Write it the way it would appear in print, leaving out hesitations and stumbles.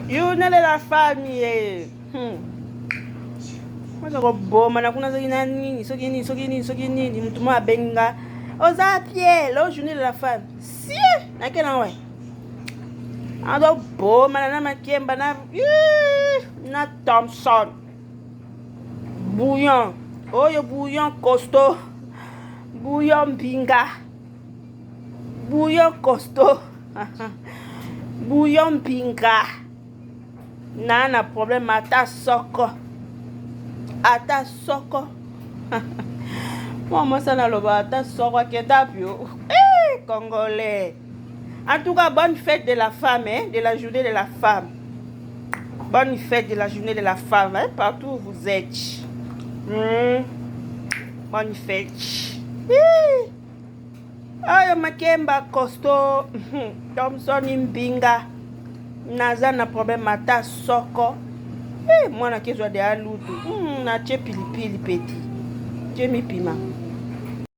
Journée de la famille. Moi boma na kuna nini sokini mtu mwa benga. Oza pied, la journée de la femme. Si, na kena ouais. Ando boma na makemba na Thompson. Bouillon. Oyo bouillon costaud. Bouillon binga. Bouillon costaud. Bouillon binga. Nana problème ata soko. Ata soko. Moi ça na loba ata soko ketapio. Congolais. En tout cas, bonne fête de la femme, hein, de la journée de la femme. Bonne fête de la journée de la femme, hein, partout où vous êtes. Bonne fête. Ayo makemba costaud. Thompson Mbinga. Naza na problème ata soko. Moi na kezwa de alutu. Na che pilipili petit. Je mi pima.